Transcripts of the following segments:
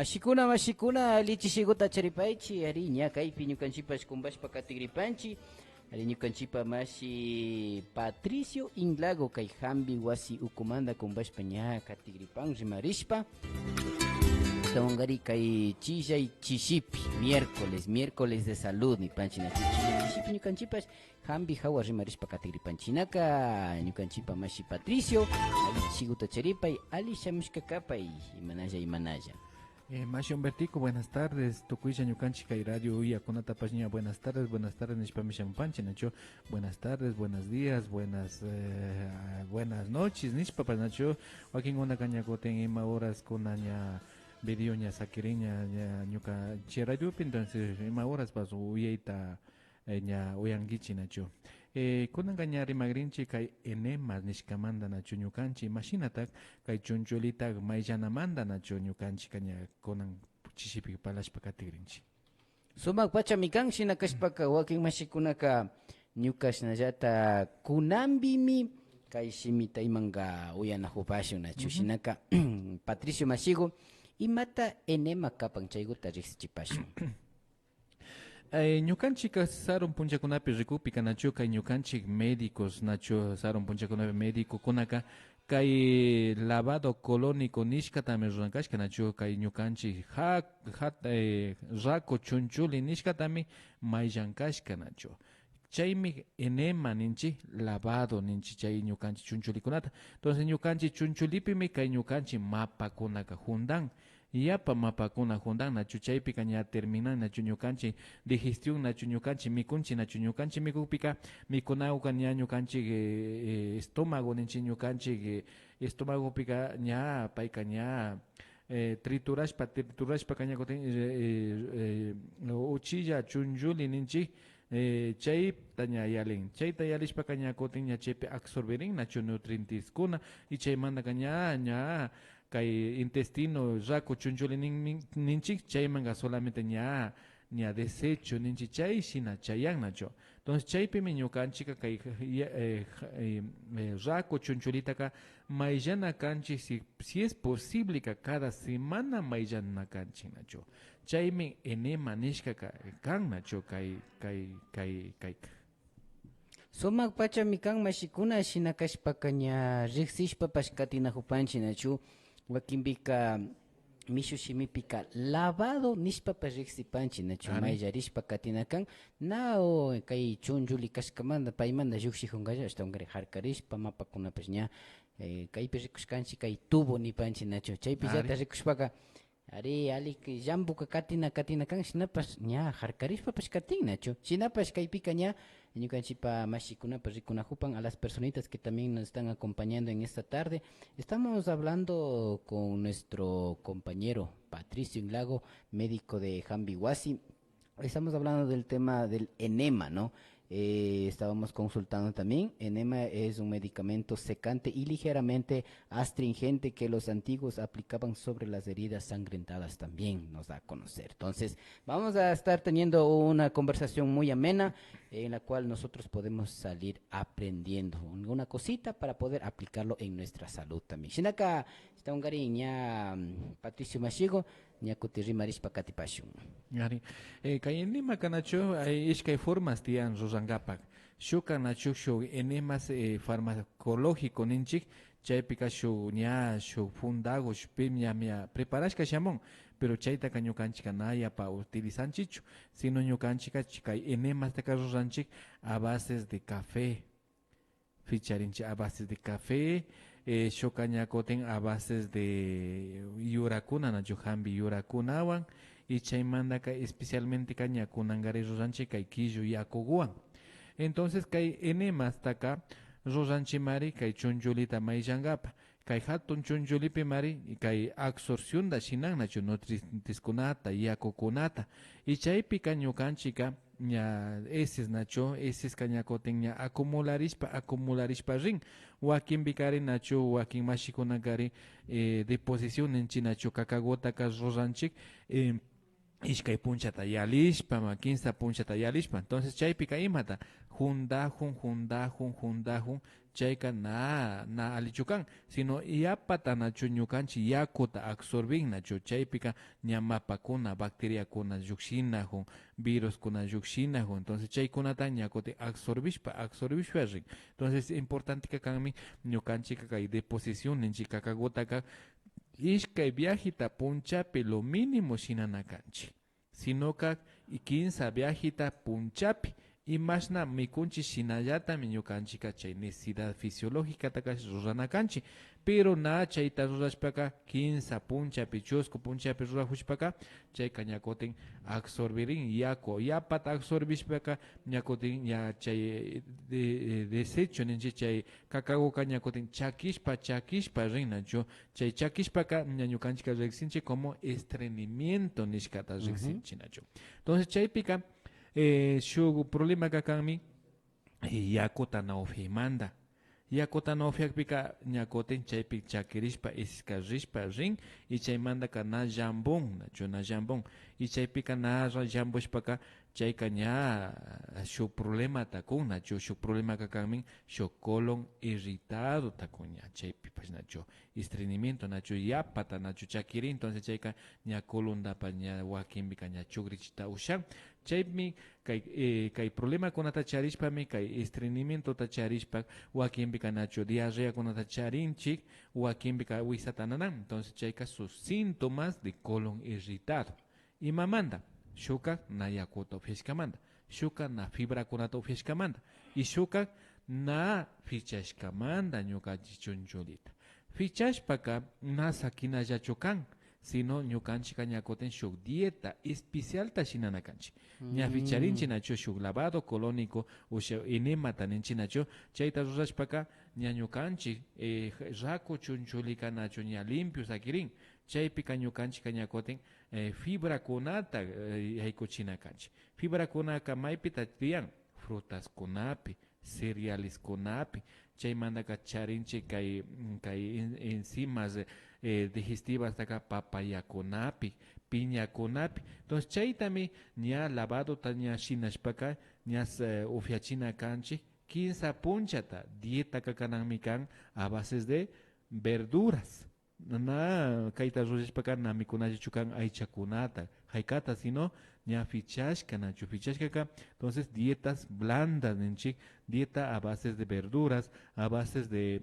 Mashikuna lichishiguta charipaychi ari ñakaypi ñukanchipash kumbashpa katigripanchi ari ñukanchipa mashi Patricio Inlago kay hambi wasi ukumanda kumbashpa ña katigripan rimarishpa tawangari kay chillay chishipi miércoles de salud ni panchina chillay chishipi ñukanchipash hambi hawa rimarishpa katigripanchinaka ñukanchipa mashi Patricio ali chiguta charipay ali shamushka kapay imanalla Mashi Humbertico, buenas tardes. Tocuilla Ñucanchica y Radio Uya Conata Paña, buenas tardes, Nishpamishan Panche, Nacho, buenas tardes, buenos días, buenas noches, Nishpa Nacho, Joaquín una caña goten ima horas con aña vidioña saquiriña, ñuca cherayo, entonces ima horas paso uyeita ña uyangichi Nacho. Kunan gañari magrinchi kay enemas nishkamanda nacho ñukanchi mashinatak kay chunchulita mayllanamanda nacho ñukanchi kaña kunan chishipi palashpa katigrinchi. Sumak pachamikan shinakashpaka wakin mashikunaka ñukashnallata kunambimi kay shimita imanga uyanahupashun nacho shinaka Patricio Mashigo imata enema kapan chayguta riqsichipashun. Ñukanchik sarum punchakunapi rikupi kanachu kay ñukanchik médicos nacho sarum punchakunapi médico kunaka kay lavado colónico nishkatami runankashka nachu kay ñukanchik rako chunchuli nishkatami mayllankashka nachu chaymi enema ninchi lavado ninchi chay ñukanchik chunchulikunata entonces ñukanchik chunchulipimi kay ñukanchik mapakunaka jundan yapa mapakuna jundan nachu chaypi kaña terminan nachu ñukanchik digestión nachu ñukanchik mikunchik nachu ñukanchik mikupika mikunawka ña ñukanchik estómago ninchi ñukanchik estómagopika ña payka ña triturashpa kaña kutin uchilla chunchuli ninchik chayta ña yalin chayta yalishpa kaña kutin ña chaypi absorberin nachu nutrientes kuna y chaymanta ña kay intestino rako chunchuli ninchik chaymanga solamente ña desecho ninchik chay shina chayan nacho entonces chaypimi ñukanchika kay rako chunchulitaka mayllana kanchik si es posible ka cada semana mayllana kanchik nacho chaymi enema nishka kan nacho kay Sumak pachamikan mashikuna shinakashpaka ña riqsishpapash katinahupanchi nachu wakinpika mishu shimipika lavado nishpapash riqsipanchi nachu mayllarishpa katinakan nao kay chunchuli kashkamanta paymanta lluqshijunqalla ashtawankari harkarishpa mapakunapash ña kaypi rikushkanchik kay tubo nipanchi nachu chaypi llata rikushpaka ari ali llampuka katinakan shinapash ña harkarishpapash katin nachu shinapash kaypika ña ñukanchipa mashikunapash rikunahupan a las personitas que también nos están acompañando en esta tarde. Estamos hablando con nuestro compañero Patricio Inlago, médico de Jambihuasi. Estamos hablando del tema del enema, ¿no? Estábamos consultando también. Enema es un medicamento secante y ligeramente astringente que los antiguos aplicaban sobre las heridas sangrentadas, también nos da a conocer. Entonces, vamos a estar teniendo una conversación muy amena en la cual nosotros podemos salir aprendiendo alguna cosita para poder aplicarlo en nuestra salud también. Shinaka, está un gariña Patricio Mashigo, ñakuti rimarishpa katipashun. Yari, kay enema kanacho hay ishkay formas tiyan rurangapak. Shu kanacho shu enemas farmacológico ninchik chaypika shu ña shu fundago shpim ña preparashka shamon pero chayta ñukanchika naya pa utilizanchichu sino ñukanchika kay enemas taka ruranchik a bases de café ficharinchi a bases de café shokaña koten a bases de yurakuna nachu hambi yurakunawan y chaymandaka especialmente kaña kunangari ruranchik kay killu yakuguan entonces kay enemas taka ruranchi mari kay chunchulita mayllangapa kay hatun chunchulipi mari kay absorción da shinan nachu nutrientiskunata yakukunata y chaypi ñukanchika ña eses nacho eses kañakoten ña acumularishpa rin wakin bikari nacho wakin mashikunakari deposición ninchi nacho kakagota kas ruranchik ishkay punchata yalishpa, ma 15 punchata yalishpa. Entonces chaypika imata, jundajun, chayka na alichukan, sino yapata nachu ñukanchi yakuta absorbin nachu, chaypika ñamapakuna, bacteriakuna llukshinajun, viruskuna llukshinajun, entonces chaykunata ñakuti absorbishpa rin. Entonces importante kakanmi ñukanchika kay deposición ninchika kakagutaka ishkay viajita punchapi lo mínimo shinanakanchi. Sinoka y 15 viajita punchapi y más na mikunchi shinallata miñukanchika chay necesidad fisiológica takash ruranakanchi. Pero na chayta rurashpaka 15 punchapi chusku punchapi rurahushpaka chay kañakotin absorbirin yako yapata absorbishpaka ñakotin ya chay desecho ninchi chay kakago kañakotin chakishpa rinacho chay chakishpaka ñañukanchika rexinchi como estreñimiento nishkata rexinchi nacho. Entonces chaypika shuk problema kakanmi yakota na ofimanda. Yakota na ofiakpika ñakotin chaypi chakirishpa iskarishpa rin y chaymanda ka na jambon nacho na jambon y chaypika na jamboshpaka chayka ña shuk problema takun nacho shuk problema kakanmi shuk colon irritado takun ña chaypi pues nacho estreñimiento nacho yapata nacho chakiri entonces chayka ña colon dapa ña wakinbika ña chukrichita ushan chaymi kay problema kunata charishpami kay estreñimiento ta charishpa wakinbika nacho diarrea kunata charinchik wakinbika wisatananan entonces chayka sus síntomas de colon irritado y mamanda shuka na yakuta ufishkamanda shuka na fibra kunata ufishkamanda y shuka na fichashkamanda ñukanchik chunchulita fichashpaka na sakinallachukan sino ñukanchika ñakoten shuk dieta especial ta shinanakanchik ña ficharinchi nacho shuk lavado colónico usha enemata ninchi nacho chayta rurashpaka ña ñukanchik raku chunchulika nacho ña limpio sakirin chaypika ñukanchika ñakoten fibrakunata yaykuchinakanchik fibrakunaka maypita tiyan frutaskunapi cerealeskunapi chaymantaka charinchik kay enzimas digestivas taka papayakunapi piñakunapi entonces chaytami ña lavado ta ña shinashpaka ña ufiachinakanchik 15 punchata dieta kakananmi kan a bases de verduras na kayta rurashpaka na mikunallachukan aychakunata haykata sino ña fichashka nachu fichashkaka entonces dietas blandas ninchik dieta a bases de verduras a bases de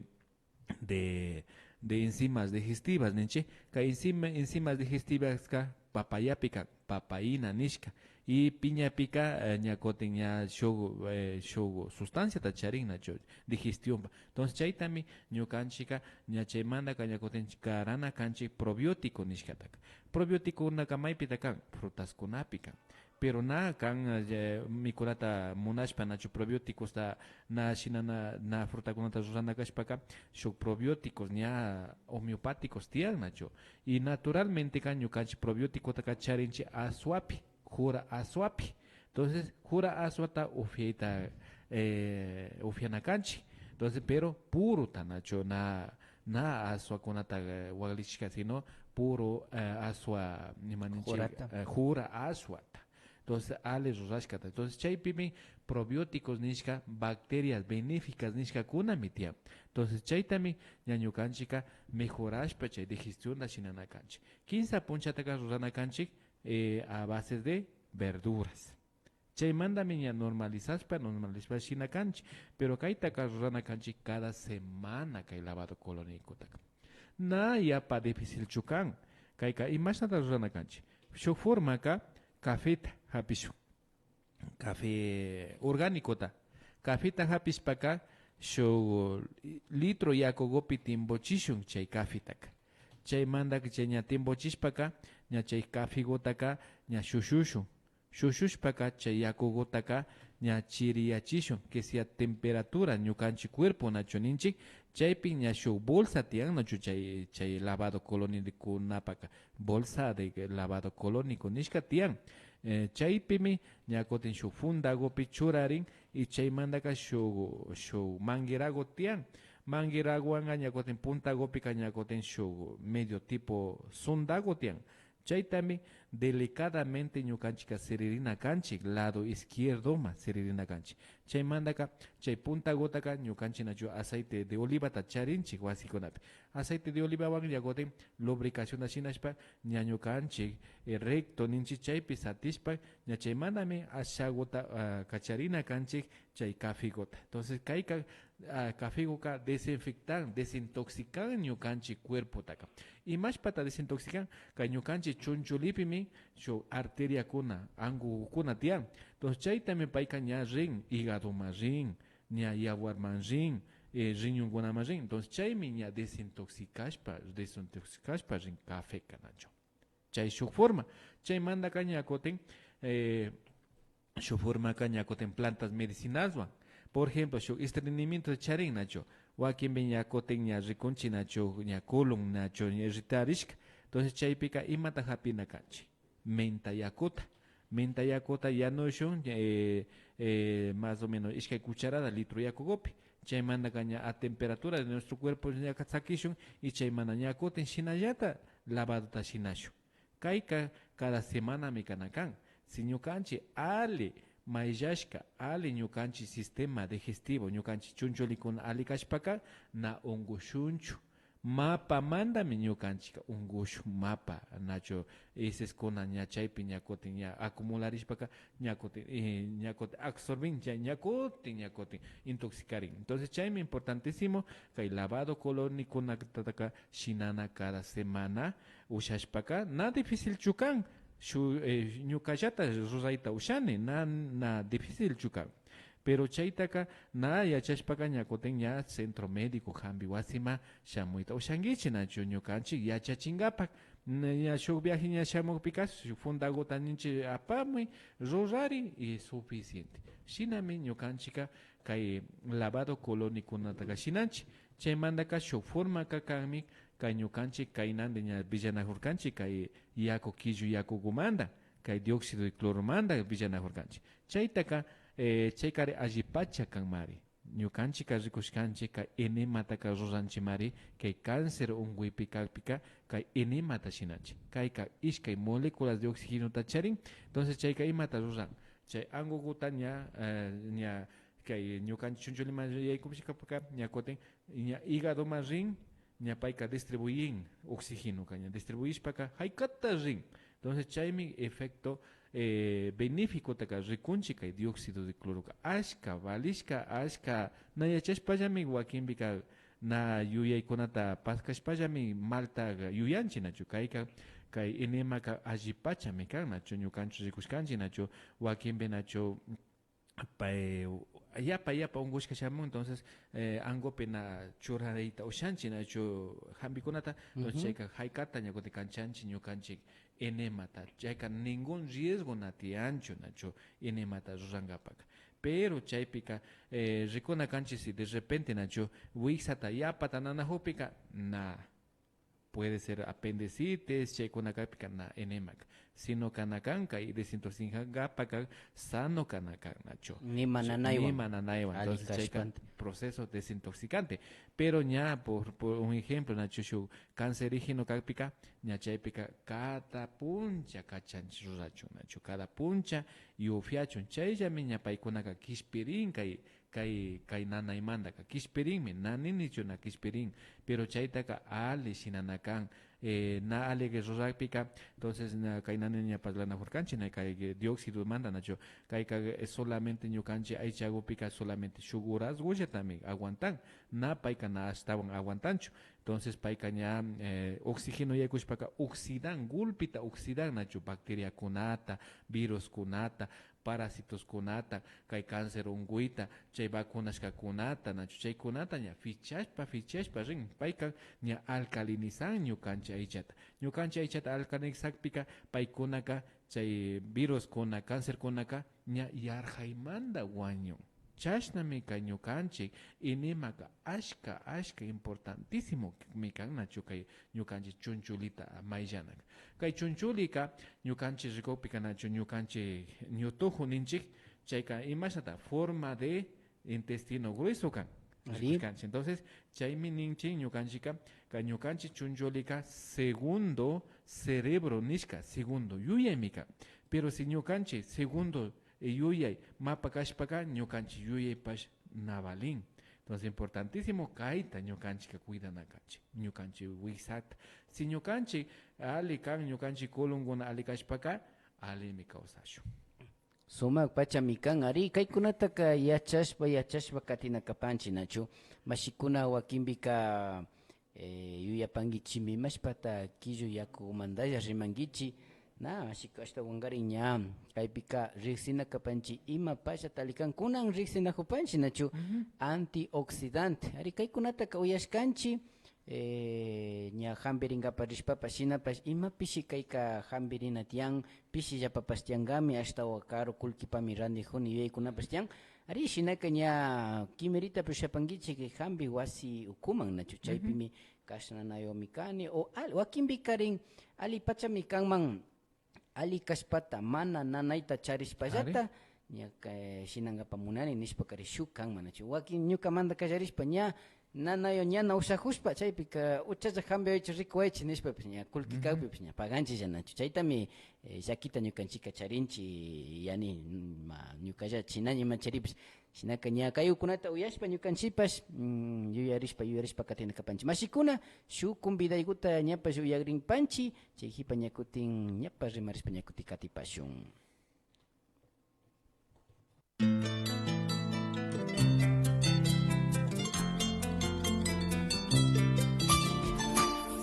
enzimas digestivas ninchi ka enzimas digestivas ka papayapika papaina nishka y piñapika ñakotin ña shogo sustancia ta charin nacho digestión entonces chaytami ñukanchika ña chaymanta ka ñakotin karana kanchik probiótico nishkataka probiótico naka maypita kan frutaskunapi kan pero na kan mikunata munashpa nacho probióticos ta na shinana na frutakunata rurana kashpaka shuk probióticos ña homeopáticos tiyan nacho y naturalmente kan ñukanchik probiótico taka charinchi aswapi jura aswapi entonces jura aswata ufianakanchik entonces pero puro ta nacho na aswa kunata waglishka sino puro aswa jura aswata entonces ale rurashkata entonces chaypimi probióticos nishka bacterias benéficas nishka kuna mitiam entonces chaytami ñañukanchika mejorashpa chay digestión da shinanakanchik 15 punchataka ruranakanchik a bases de verduras chaymantami ña normalizashpa shinakanchik pero kaytaka ruranakanchik cada semana kay lavado colónicotaka na yapa difícil chukan kayka imashnata ruranakanchik shuk formaka cafeta hapishu café orgánico ta cafeta hapishpaka shuk litro yakugopi timbochishun chay cafetaka chaymantaka chay ña timbochishpaka ña chay cafegotaka ña shushushpaka chay yakugotaka ña chiriyachishun que sea temperatura ñukanchik cuerpo nacho ninchik chaypi ña shuk bolsa tiyan nacho chay lavado colónico napaka bolsa de lavado colónico nishka tiyan chaypimi ñakutin shuk fundagopi churarin y chaymantaka shuk manguerago tiyan mangueraguanga ñakutin puntagopika ñakutin shuk medio tipo sundago tiyan chaytami delicadamente ñukanchika seririna kanchik lado izquierdo ma seririna kanchik chaymantaka chay punta gotaka ñukanchik nachu aceite de oliva ta charinchik wasikunapi aceite de oliva wan yagotin lubricación ashinashpa ña ñukanchik recto ninchik chaypi satishpa ña chaymantami ashagota kacharina kanchik chay café gota entonces kayka café goka desinfectan desintoxican ñukanchik cuerpo taka imashpata desintoxican kay ñukanchik chunchulipimi shu arteria kuna angukuna tiyan entonces chaytami payka ña rin hígadoma rin ña yawarman rin riñunkunaman rin entonces chaymi ña desintoxicashpa rin café kanacho chay shuk forma chaymantaka ña kutin shuk forma ka ña kutin plantas medicinalswan por ejemplo shuk estreñimiento charin nacho wakinmi ña kutin ña rikunchik nacho ña colon nacho ña irritarishka entonces chaypika imata hapina kanchik menta yakuta yanushun más o menos ishkay cucharada litro yakugopi chaymantaka ña a temperatura de nuestro cuerpo ña sakishun y chaymanta ña kutin shinallata lavadota shinashun kayka cada semana mi kanakan si ñukanchik ali mayllashka ali ñukanchik sistema digestivo ñukanchik chunchulikuna ali kashpaka na ungushunchu mapa mandami ñukanchik ungushun mapa nacho heceskuna ña chaypi ña kutin ña acumularishpaka ña kutin absorbin ña kutin intoxicarin entonces chaymi importantísimo kay lavado colonikunataka shinana cada semana ushashpaka na difícil chukan shu ñukallata rurayta ushani na difícil chukan pero chaytaka na yachashpaka ña kutin ña centro médico hampi wasima shamuyta ushankichik nachu ñukanchik yachachinkapak ña shuk viaje ña shamukpika shuk fundagota ninchik apamuy rurari y suficiente shinami ñukanchika kay lavado colonikunataka shinanchik chaymantaka shuk formaka kanmi kay ñukanchik kaynandi ña villanakurkanchik kay yaku killu yakukumanta kay dióxido de cloromanta villanakurkanchik chaytaka chaykari alli pacha kanmari ñukanchika rikushkanchik kay enemataka ruranchimari kay cáncer unkuypi kaypika kay enemata shinanchik kayka ishkay moléculas de oxígenota charin entonces chayka imata ruran chay ankukuta ña kay ñukanchik chunchuliman yaykushkapaka ña kutin ña hígadoma rin ña payka distribuyin oxígeno ña distribuyishpaka haykata rin entonces chaymi efecto benéfico taka rikunchik kay dióxido de cloroka ashka valishka ashka na yachashpallami wakinpika na yuyaykunata paskashpallami malta yuyanchik nachu kayka kay enemaka alli pachami kan nachu ñukanchik rikushkanchik nachu wakinpi nachu yapa ungushka shamun entonces angopi na churarayta ushanchik nachu hampikunata entonces chayka haykata ña kutin kanchanchik ñukanchik enemata chayka ningún riesgo na tiyanchu nachu enemata rurankapaka pero chaypika rikuna kanchik si de repente nachu wiksata yapata nanajupika na puede ser apendicitis chaykunakapika na enemaka sino kanakanka y desintoxicankapaka sano kanakan nacho Nima nanaywan. entonces chayka proceso desintoxicante pero ña por un ejemplo nacho shu cancerígeno kapika ña chaypika cada puncha kachanchik rurachun nacho cada puncha yufiachun chayllami ña paykunaka kishpirin kay nanaymantaka kishpirinmi naninichuna kishpirin pero chaytaka ali shinanakan na alegre rurakpika entonces kay nani ña parlanakurkanchik na kay dióxido manta nacho kayka solamente ñukanchik aychakupika solamente shuk horas willatami aguantan na payka na ashtawan aguantanchu entonces payka ña oxígeno yaykushpaka oxidan gulpita oxidan nachu bacteriakunata viruskunata parasitoskunata kay cáncer unkuyta chay vacunashkakunata nachu chaykunata ña fichashpa rin payka ña alcalinizan ñukanchik aychata alcalinizakpika paykunaka chay viruskuna cáncerkunaka ña yarhaymanta wañun chashnami kay ñukanchik inimaka ashka importantísimo mi kan nachu kay ñukanchik chunchulita mayllanak kay chunchulika ñukanchik rikukpika nachu ñukanchik ñutuju ninchik chayka imashnata forma de intestino grueso kan Ari. Entonces, chaymi ninchi ñukanchika, ka ñukanchi chunchulika segundo cerebro nishka, segundo yuyaymika. Pero si ñukanchi segundo yuyay mapa kashpaka, ñukanchi yuyay pash navalin. Entonces, importantísimo kaita ñukanchika cuidanakanchi, ñukanchi wisata. Si ñukanchi ali kan ñukanchi kolunguna ali kashpaka, ali mi kausashu. Sumak pachamikan ari kaykunataka yachashpa katinakapanchi nachu mashikuna wakinbika yuyapangichimi mashpata killu yakumantalla rimankichi na mashika hasta wangarin ña kaypika riqsinakapanchi ima pashatalikan kunan riqsinakupanchi nachu antioxidante ari kaykunataka uyashkanchi ña hambirinkapak rishpapas shinapas imapishi kayka hambirina tiyan pishillapapas tiyankami ashtawan caro kullkipami randijuni yuyaykunapas tiyan ari shinaka ña kimirita pushapankichik hambi wasi ukuman nachu chaypimi kashnanayomi kani o wakinpi karin ali pachami kanman ali kashpata mana nanayta charishpallata ña shinankapak munani nishpa kari shuk kanman nachu wakin ñukamanta kallarishpa ña nanayo ñana usajushpa chaypika uchacha hambiaychu rikuaychi nishpapish ña kullkikawpipish ña paganchilla nachu chaytami llakita ñukanchika charinchi yani ñukalla chinaña imacharipish shinaka ña kayukunata uyashpa ñukanchipash yuyarishpa katinakapanchi mashikuna shuk convidaykuta ñapash uyakrinpanchi chayjipa ña kutin ñapas rimarishpa ña kutin katipashun.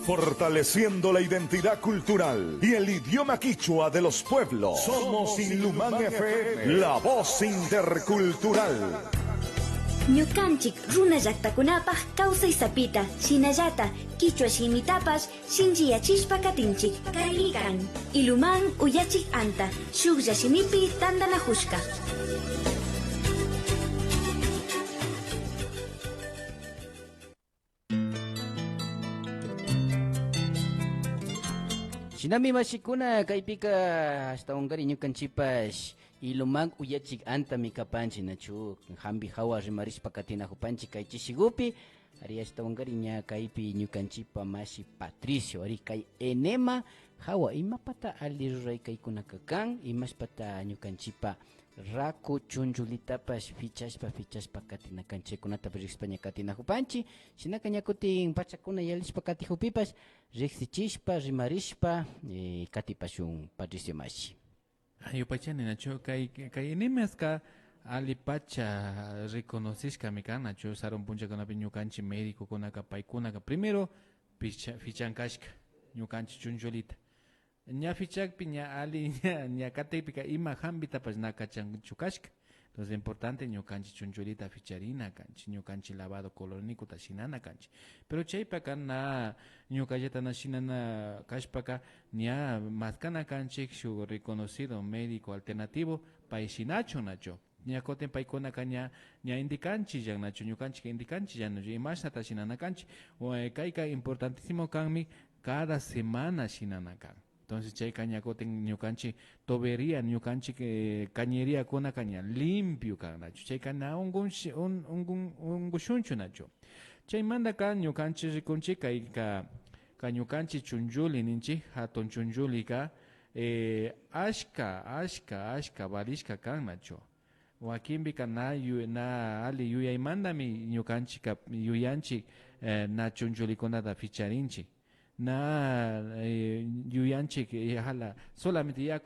Fortaleciendo la identidad cultural y el idioma quichua de los pueblos. Somos Inlumán FM, la voz intercultural. Ñukanchik runa llaqtakunapaq kawsay sapita, shinallata, quichua shimitapas, shinchiyachishpa katinchik, kaymi kan. Iluman uyachik anta, shuklla shimipi tandanajushka. Shinami mashikuna kaypika hasta ungari ñukanchipash iluman uyachik anta mikapanchi nachu hambi hawa rimarishpa katinajupanchi kay chishigupi ari hasta ungari ña kaypi ñukanchipa mashi Patricio ari kay enema hawa imapata ali ruray kaykunaka kan imashpata ñukanchipa raku chunchulitapash fichashpa katinakanchaykunatapash riqsispa ña katinajupanchi shinaka ña kutin pachakuna yalishpa katijupipash riqsichishpa rimarishpa katipashun Patricio mashi. Ayupachani nacho kay enemasqa ali pacha reconocishkami kan nacho saron punchakunapi ñukanchi médicokunaka paykunaka primero fichankashka ñukanchi chunchulita ña fichakpi ña ali ña kataypika ima hambitapas nakachanchukashka. Entonces es importante ñukanchi chunchulita ficharina kanchi ñukanchi lavado colornikuta shinana kanchi pero chaypaka na ñukallata na shinana kashpaka ña maskana kanchik shuk reconocido médico alternativo pay shinachu nacho ña koten paykunaka ña indikanchi llan nacho ñukanchik indikanchi llan imashnata shinana kanchi kayka importantísimo kanmi cada semana shinana kan. Entonces chay cañacoten ñukanchi tobería ñukanchi cañería kuna caña limpio kanacho chay kana un gushunchu nacho chay manda ka ñukanchi rikunchi ka ñukanchi chunjuli ninchi hatun chunjuli ka ashka balishka kan nacho wakinbi na ali yuyaymandami ñukanchi yuyanchi na chunjulikunata ficharinchi na yuyanchik hala solamente ya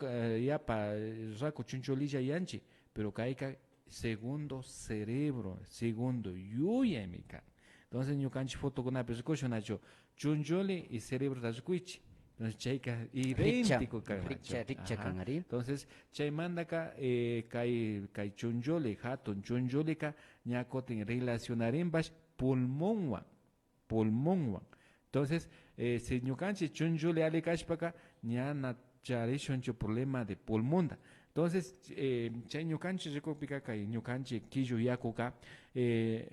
pa raco chunchulilla yanchi pero kayka segundo cerebro segundo yuyaymikan. Entonces ñukanchi fotokunapi rikushu nacho chunchuli y cerebro rikuichi entonces chayka idéntico kan richa kan ari. Entonces chaymandaka kay chunchuli hatun chunchulika ñakotin relacionarimbash pulmonwan. Entonces, si ñukanchi chunchuli ali kashpaka ñana charishunchu problema de pulmonda. Entonces, chay ñukanchik rikukpika kay ñukanchik killu yakuka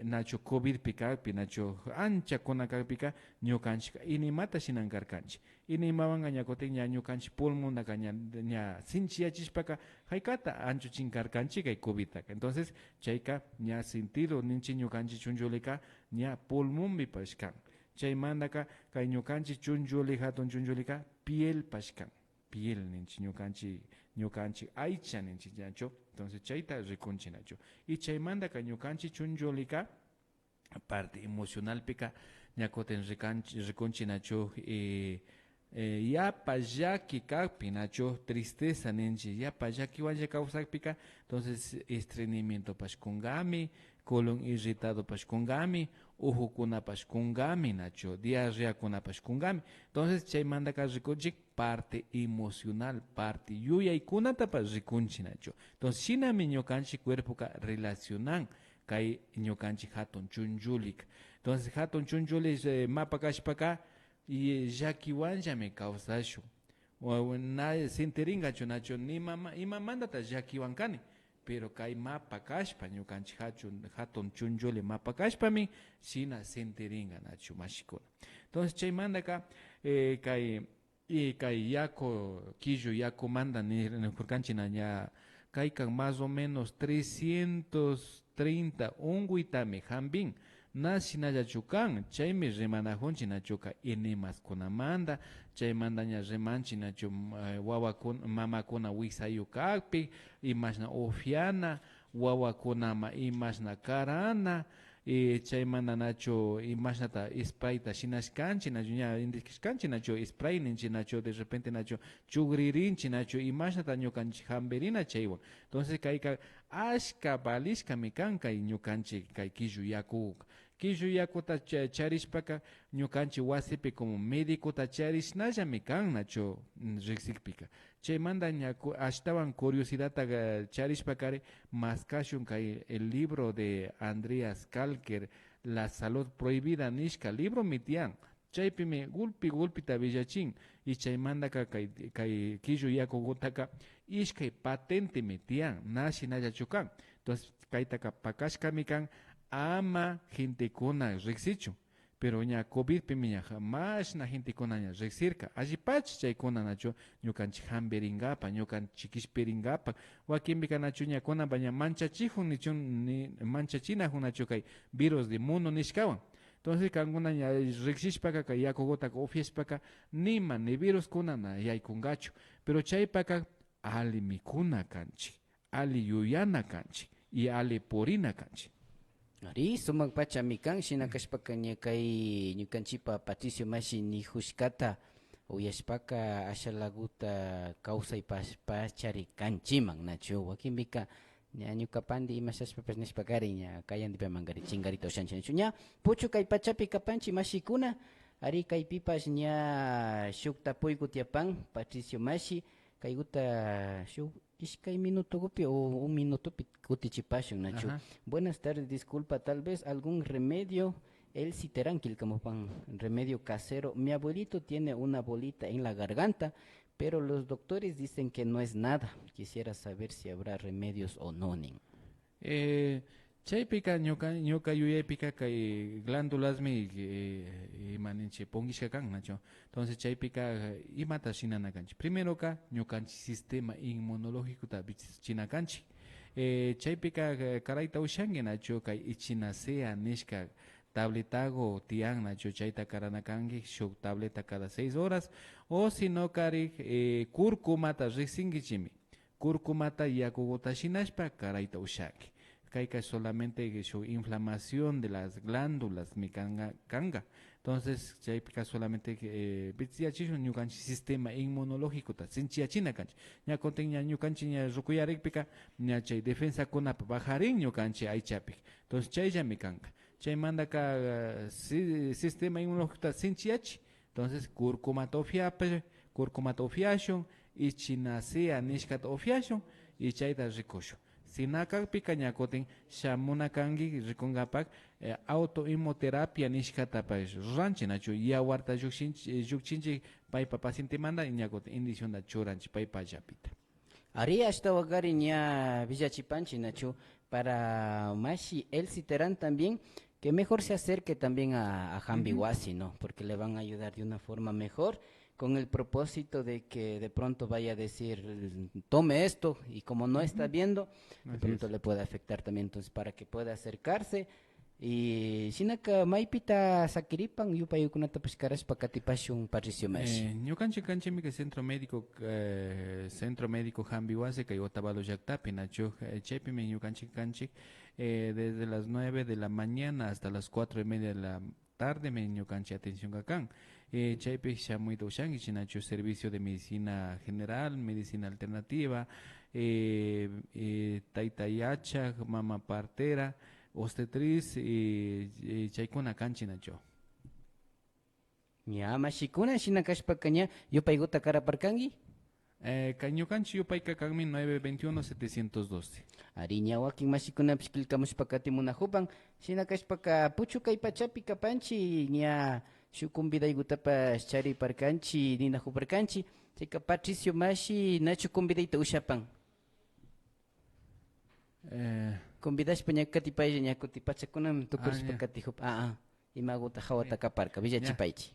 nacho COVID pikapi nacho ancha kunakapika ñukanchik inimata shinan karkanchik inimawanqa ñakutin ña ñukanchik pulmonaka ña sinchiyachishpaka haykata ancho chinkarkanchik kay COVIDtaka. Entonces chayka ña sentido ninchik ñukanchik chunchulika ña pulmonpi pashkan chaymantaka kay ñukanchik chunchuli hatun chunchulika piel pashkan piel ninchik ñukanchik aycha ninchik ñacho. Entonces chayta rikunchik nacho y chaymantaka ñukanchik chunchulika parte emocional pika ñakutin rikunchik nacho yapa llaki kakpi nacho tristeza ninchik yapa llakiwanlla kawsakpika entonces estreñimiento pashkungami colon irritado pashkungami ujukuna pashkungami nacho diarrea kuna pashkungami. Entonces chaymantaka rikunchik parte emocional parte yuyaykunata rikunchik nacho. Entonces shinami ñukanchik cuerpoka relacionan kay ñukanchik hatun chunchulik. Entonces hatun chunchulik mapa kashpaka y llakiwanllami kawsashun na sentiringachu nacho ni imamantata llakiwan kani pero kay mapa kashpa ñukanchik hatun chunchuli mapa kashpami shina sentiringa nacho mashikuna. Entonces chaymantaka kay yaku killu yakumanta nikurkanchik ña kaykan más o menos 330 unguitami hampin na shinallachu kan chaymi rimanajunchik nachuka enemaskunamanta chaymanta ña rimanchik nachu wawakuna mamakuna wiksayu kakpi imashna ufiana wawakunama imashna karana chaymanta nachu imashnata sprayta shinashkanchik nachu ña indikishkanchik nachu spray ninchik nachu de repente nachu chugririnchik nachu imashnata ñukanchik hamberina chaywan. Entonces kayka ashka balishkami kan kay ñukanchik kay killu yakuta charishpaka ñukanchik wasipi como médicuta charishnallami kan nacho riqsikpika chaymanta ña ashtawan curiosidadta charishpakari maskashun kay el libro de Andreas Kalker La salud prohibida nishka libro mitian chaypimi gulpita villachin y chaymantaka kay killu yakukutaka ishkay patente mitian nashinallachu kan. Entonces kaytaka pakashkami kan ama gentekuna riksichu pero ña COVID pimi ña mashna gentekuna ña riksirka allipach chaykuna nachu ñukanchik hamberinkapa ñukanchik ishpirinkapak wakinpika nachu ñakunapa ña manchachijun manchatinajon nachu kay virus de mono nishkawan. Entonces kankuna ña riksishpaka kay yakukutaka upiashpaka nima ni viruskuna na yaykungachu pero chaypaka ali mikuna kanchik ali yuyana kanchik y ali purina kanchik. Ari sumak pachami kan shinakashpaka kay ñukanchipa Patricio Mashi nihushkata uyashpaka ashalaguta kawsay pachari kanchiman nachu wakinpika ña ñukapandi imashashpapas nishpakari ña kayandipamanqari chingarita ushanchik nachu ña puchu kay pachapi kapanchik mashikuna ari kaypipas ña shuk tapuyku tiyapan Patricio Mashi kayguta shuk ishkay minutukupi o un minutupi kutichipashun nachu. Buenas tardes, disculpa, tal vez algún remedio el citerán kilkamopan remedio casero. Mi abuelito tiene una bolita en la garganta, pero los doctores dicen que no es nada. Quisiera saber si habrá remedios o no. Chaypika ñuka yuyaypika kay glándulasmi imaninchik pongishka kan nacho. Entonces chaypika imata shinanakanchik. Primero ka ñukanchik sistema inmunológico chinakanchik. Chaypika karayta ushanki nacho kay ichinacea nishka tabletago tiyan nacho chayta karanakanki shuk tableta cada 6 horas o sino kari kurkumata riqsinkichimi. Kurkumata yakukuta shinashpa karayta ushanki. Kayka solamente su inflamación de las glándulas mi kanga. Entonces chaypika solamente bitsiachishun ñukanchik sistema inmunológico ta sinchiachina kanchik ña kontin ña ñukanchik ña rukuyarikpika ña chay defensa kunapa bajarin ñukanchik aychapik. Entonces chayllami kanka chaymantaka sistema inmunológico ta sinchiachi. Entonces kurkumata ufiashun ichinacea nishkata ufiashun y chayta rikushun. Sinakakpika ñakutin shamunakanki rikunkapak autoinmunoterapia nishkatapash ruranchik nachu yawarta llukchinchik paypa pacientemanta ñakutin inyeccionta churanchik paypa llapita. Ari hasta wagari ña Villachipanchi, Nacho, para Mashi, El Citerán también, que mejor se acerque también a Jambiwasi, ¿no? Porque le van a ayudar de una forma mejor, con el propósito de que de pronto vaya a decir, tome esto, y como no está viendo, de Así pronto es. le puede afectar también, entonces para que pueda acercarse. Y sinaka maipita sakiripan yupayukunata pashkaras pakatipashun patricio mashi. Ñukanchik kanchimi que centro médico Jambiwase que Otavalo Llactapi nacho chepimi ñukanchik kanchik desde las 9 de la mañana hasta las 4:30 de la tarde me ñukanchik atención acá. Chaypi shamuito ushangi chinacho servicio de medicina general, medicina alternativa, taitayacha, mama partera, obstetriz y chaykuna kanchinacho. Ya mashikuna shinakashpakaña yupaygota karaparkangi. Cañucanchi Yupaika Kagmi 921-712. Ariña wakin mashikunapish killkamushpakatimunahupan shinakashpaka puchu kay pachapi kapanchi ña shuk convidaykutapash chariparkanchi ninahuparkanchi chayka Patricio Mashi nachu convidayta ushapan convidashpa ña katipaylla ña kuti pachakunaman tukurishpa ya. katihup imaguta hawata kaparka villachipaychi.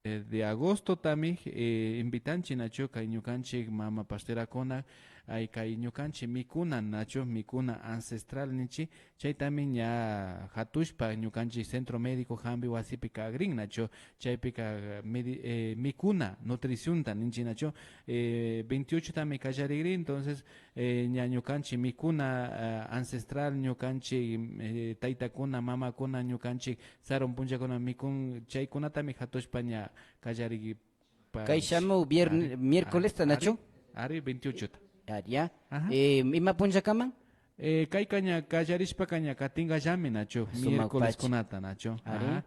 De agosto también invitanchi nacho kaiñucanchi mama pastera kona ay kaiñucanchi mikuna nacho mikuna ancestral nichi chay también ya hatushpa ñucanchi centro médico hambi wasipika agrin nacho chaypika mikuna nutrición tan ninchi nacho 28 también kallarigri entonces ña ñucanchi mikuna ancestral ñucanchi taitakuna mama kuna ñucanchi saron puncha kuna mikun chaykuna también hatushpa ña kallarigi Kay shamu miércoles nacho Ari 28. ya Ajá. ima punchakaman Kay kaña kallarishpa kaña katinga llame nacho Sumak miércoles pachi. kunata nacho. Ari. Ajá.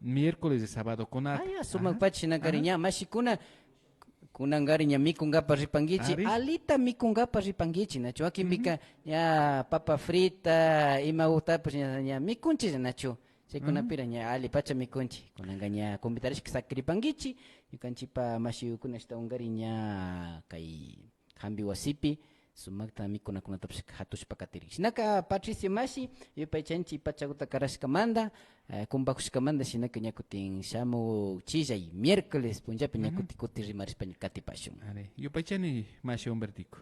Miércoles de sábado kunata. sumak pachi nakariña mashikuna kunangariña mikungapa ripangichi Ari. alita mikungapa ripangichi nacho aquí pika ya papa frita ima utapas ña mikunchi nacho chaykunapira ña ali pacha mikunchi kunangaña convidarishka sakripangichi ñukanchipa mashiyukuna estaungari ña kay hambi wasipi sumakta mikunakunatapish hatushpa katirin shinaka Patricio Mashi yupaychanchi pachakuta karashkamanta kumbakushkamanta shinaka ña kutin shamu chillay miércoles punllapi ña kuti rimarishpa ña katipashun. Ari. Yupaychani mashi Humbertico.